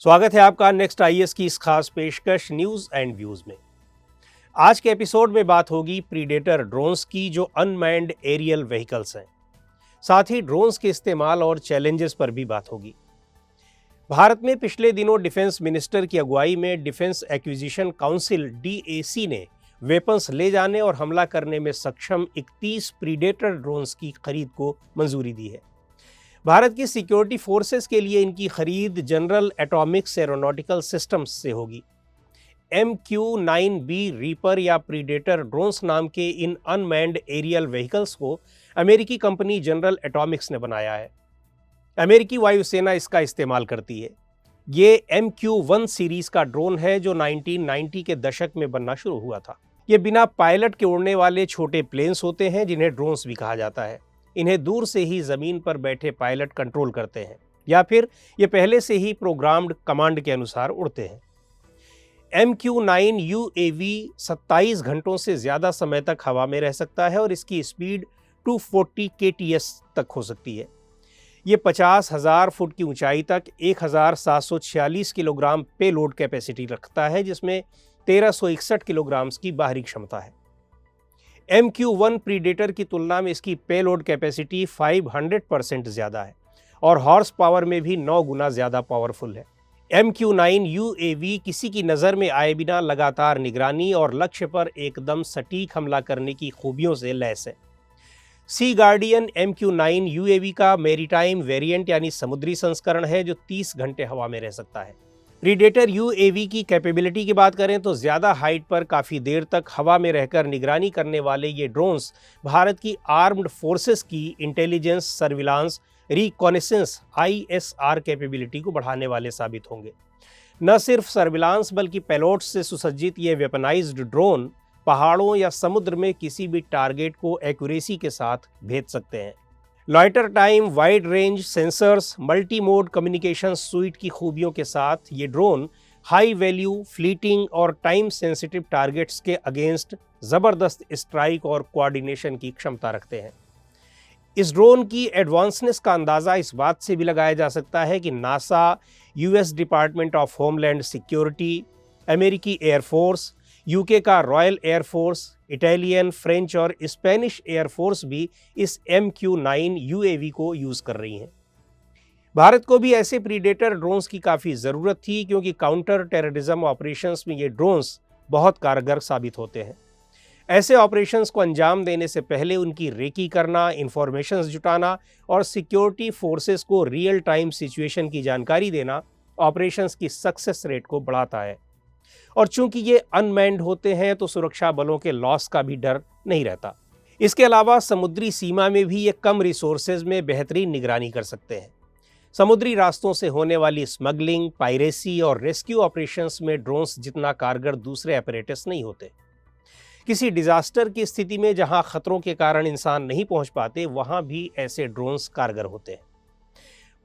स्वागत है आपका नेक्स्ट आईएएस की इस खास पेशकश न्यूज़ एंड व्यूज़ में। आज के एपिसोड में बात होगी प्रीडेटर ड्रोन्स की जो अनमैन्ड एरियल व्हीकल्स हैं। साथ ही ड्रोन्स के इस्तेमाल और चैलेंजेस पर भी बात होगी। भारत में पिछले दिनों डिफेंस मिनिस्टर की अगुवाई में डिफेंस एक्विजिशन काउंसिल डीएसी ने वेपन्स ले जाने और हमला करने में सक्षम 31 प्रीडेटर ड्रोन्स की खरीद को मंजूरी दी है। भारत की सिक्योरिटी फोर्सेस के लिए इनकी खरीद जनरल एटॉमिक्स एरोनॉटिकल सिस्टम्स से होगी। MQ-9B रीपर या प्रीडेटर ड्रोन्स नाम के इन अनमैन्ड एरियल व्हीकल्स को अमेरिकी कंपनी जनरल एटॉमिक्स ने बनाया है। अमेरिकी वायुसेना इसका इस्तेमाल करती है। ये MQ-1 सीरीज का ड्रोन है जो 1990 के दशक में बनना शुरू हुआ था। ये बिना पायलट के उड़ने वाले छोटे प्लेन्स होते हैं जिन्हें ड्रोन्स भी कहा जाता है। इन्हें दूर से ही जमीन पर बैठे पायलट कंट्रोल करते हैं या फिर ये पहले से ही प्रोग्राम्ड कमांड के अनुसार उड़ते हैं। MQ-9 UAV 27 घंटों से ज़्यादा समय तक हवा में रह सकता है और इसकी स्पीड 240 kts तक हो सकती है। ये 50,000 फुट की ऊंचाई तक 1746 किलोग्राम पेलोड कैपेसिटी रखता है, जिसमें 1361 किलोग्राम की बाहरी क्षमता है। MQ-1 प्रीडेटर की तुलना में इसकी पेलोड कैपेसिटी 500% ज़्यादा है और हॉर्स पावर में भी 9 गुना ज़्यादा पावरफुल है। MQ-9 UAV किसी की नज़र में आए बिना लगातार निगरानी और लक्ष्य पर एकदम सटीक हमला करने की खूबियों से लैस है। सी गार्डियन MQ-9 UAV का मैरीटाइम वेरिएंट यानी समुद्री संस्करण है जो 30 घंटे हवा में रह सकता है। प्रीडेटर UAV की कैपेबिलिटी की बात करें तो ज़्यादा हाइट पर काफ़ी देर तक हवा में रहकर निगरानी करने वाले ये ड्रोन्स भारत की आर्म्ड फोर्सेस की intelligence, surveillance, reconnaissance ISR capability को बढ़ाने वाले साबित होंगे। न सिर्फ सर्विलांस बल्कि पेलोट्स से सुसज्जित ये वेपनाइज्ड ड्रोन पहाड़ों या समुद्र में किसी भी टारगेट को एक्यूरेसी के साथ भेज सकते हैं। Loiter time, wide range sensors, multi mode communication suite की खूबियों के साथ ये ड्रोन हाई वैल्यू, फ्लीटिंग और टाइम सेंसिटिव टारगेट्स के अगेंस्ट ज़बरदस्त स्ट्राइक और कोऑर्डिनेशन की क्षमता रखते हैं। इस ड्रोन की एडवांसनेस का अंदाज़ा इस बात से भी लगाया जा सकता है कि NASA, US department of homeland security, अमेरिकी एयरफोर्स, UK का रॉयल एयरफोर्स, इटालियन, फ्रेंच और स्पेनिश एयरफोर्स भी इस MQ-9 UAV को यूज़ कर रही हैं। भारत को भी ऐसे प्रीडेटर ड्रोन्स की काफ़ी ज़रूरत थी क्योंकि काउंटर टेररिज्म ऑपरेशंस में ये ड्रोन्स बहुत कारगर साबित होते हैं। ऐसे ऑपरेशंस को अंजाम देने से पहले उनकी रेकी करना, इंफॉर्मेशंस जुटाना और सिक्योरिटी फोर्सेस को रियल टाइम सिचुएशन की जानकारी देना ऑपरेशंस की सक्सेस रेट को बढ़ाता है। और चूंकि ये अनमैन्ड होते हैं तो सुरक्षा बलों के लॉस का भी डर नहीं रहता। इसके अलावा समुद्री सीमा में भी ये कम रिसोर्सेज में बेहतरीन निगरानी कर सकते हैं। समुद्री रास्तों से होने वाली स्मगलिंग, पायरेसी और रेस्क्यू ऑपरेशंस में ड्रोन्स जितना कारगर दूसरे ऑपरेटर्स नहीं होते। किसी डिजास्टर की स्थिति में जहां खतरों के कारण इंसान नहीं पहुंच पाते, वहां भी ऐसे ड्रोन्स कारगर होते हैं।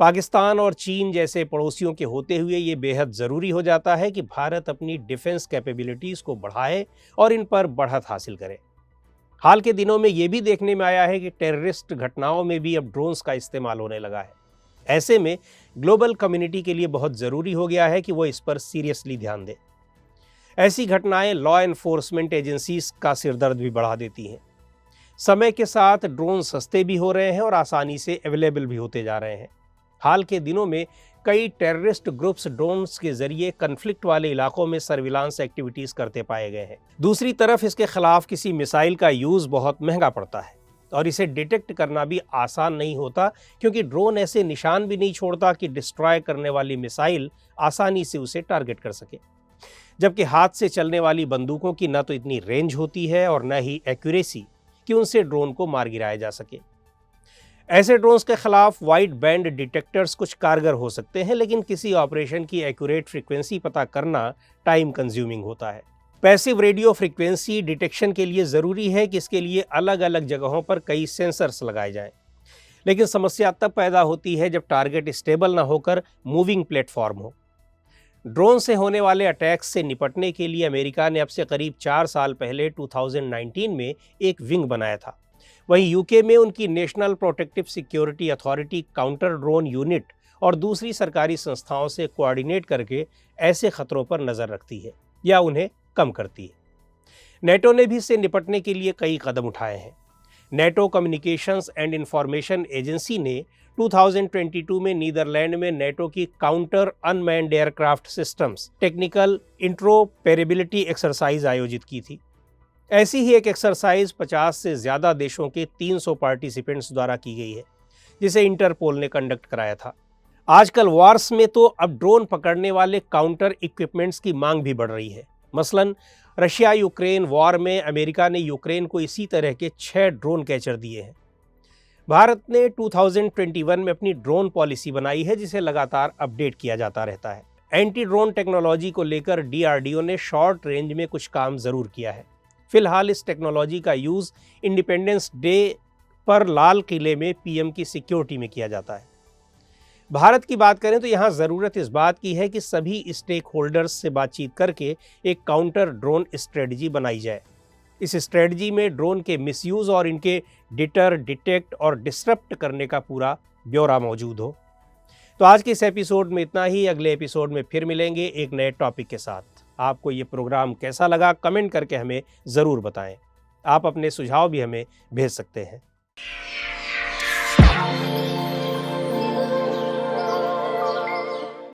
पाकिस्तान और चीन जैसे पड़ोसियों के होते हुए ये बेहद ज़रूरी हो जाता है कि भारत अपनी डिफेंस कैपेबिलिटीज़ को बढ़ाए और इन पर बढ़त हासिल करे। हाल के दिनों में ये भी देखने में आया है कि टेररिस्ट घटनाओं में भी अब ड्रोन्स का इस्तेमाल होने लगा है। ऐसे में ग्लोबल कम्युनिटी के लिए बहुत ज़रूरी हो गया है कि वो इस पर सीरियसली ध्यान दें। ऐसी घटनाएं लॉ एनफोर्समेंट एजेंसीज का सिरदर्द भी बढ़ा देती हैं। समय के साथ ड्रोन सस्ते भी हो रहे हैं और आसानी से अवेलेबल भी होते जा रहे हैं। हाल के दिनों में कई टेररिस्ट ग्रुप्स ड्रोन्स के जरिए कन्फ्लिक्ट वाले इलाकों में सर्विलांस एक्टिविटीज़ करते पाए गए हैं। दूसरी तरफ इसके खिलाफ किसी मिसाइल का यूज़ बहुत महंगा पड़ता है और इसे डिटेक्ट करना भी आसान नहीं होता क्योंकि ड्रोन ऐसे निशान भी नहीं छोड़ता कि डिस्ट्रॉय करने वाली मिसाइल आसानी से उसे टारगेट कर सके। जबकि हाथ से चलने वाली बंदूकों की न तो इतनी रेंज होती है और न ही एक्यूरेसी कि उनसे ड्रोन को मार गिराया जा सके। ऐसे ड्रोन्स के खिलाफ वाइड बैंड डिटेक्टर्स कुछ कारगर हो सकते हैं, लेकिन किसी ऑपरेशन की एक्यूरेट फ्रीक्वेंसी पता करना टाइम कंज्यूमिंग होता है। पैसिव रेडियो फ्रीक्वेंसी डिटेक्शन के लिए ज़रूरी है कि इसके लिए अलग अलग जगहों पर कई सेंसर्स लगाए जाएं। लेकिन समस्या तब पैदा होती है जब टारगेट स्टेबल ना होकर मूविंग प्लेटफॉर्म हो। ड्रोन से होने वाले अटैक्स से निपटने के लिए अमेरिका ने अब से करीब 4 साल पहले 2019 में एक विंग बनाया था। वहीं यूके में उनकी national protective security authority counter drone unit और दूसरी सरकारी संस्थाओं से कोऑर्डिनेट करके ऐसे खतरों पर नजर रखती है या उन्हें कम करती है। नेटो ने भी इससे निपटने के लिए कई कदम उठाए हैं। NATO communications and information agency ने 2022 में नीदरलैंड में नेटो की counter unmanned aircraft systems technical interoperability exercise आयोजित की थी। ऐसी ही एक एक्सरसाइज 50 से ज़्यादा देशों के 300 पार्टिसिपेंट्स द्वारा की गई है, जिसे इंटरपोल ने कंडक्ट कराया था। आजकल वॉर्स में तो अब ड्रोन पकड़ने वाले काउंटर इक्विपमेंट्स की मांग भी बढ़ रही है। मसलन रशिया यूक्रेन वॉर में अमेरिका ने यूक्रेन को इसी तरह के 6 ड्रोन कैचर दिए हैं। भारत ने 2021 में अपनी ड्रोन पॉलिसी बनाई है, जिसे लगातार अपडेट किया जाता रहता है। एंटी ड्रोन टेक्नोलॉजी को लेकर डीआरडीओ ने शॉर्ट रेंज में कुछ काम जरूर किया है। फिलहाल इस टेक्नोलॉजी का यूज इंडिपेंडेंस डे पर लाल किले में पीएम की सिक्योरिटी में किया जाता है। भारत की बात करें तो यहाँ ज़रूरत इस बात की है कि सभी स्टेक होल्डर्स से बातचीत करके एक काउंटर ड्रोन स्ट्रेटजी बनाई जाए। इस स्ट्रेटजी में ड्रोन के मिसयूज़ और इनके डिटर, डिटेक्ट और डिसरप्ट करने का पूरा ब्यौरा मौजूद हो। तो आज के इस एपिसोड में इतना ही। अगले एपिसोड में फिर मिलेंगे एक नए टॉपिक के साथ। आपको ये प्रोग्राम कैसा लगा कमेंट करके हमें ज़रूर बताएं। आप अपने सुझाव भी हमें भेज सकते हैं।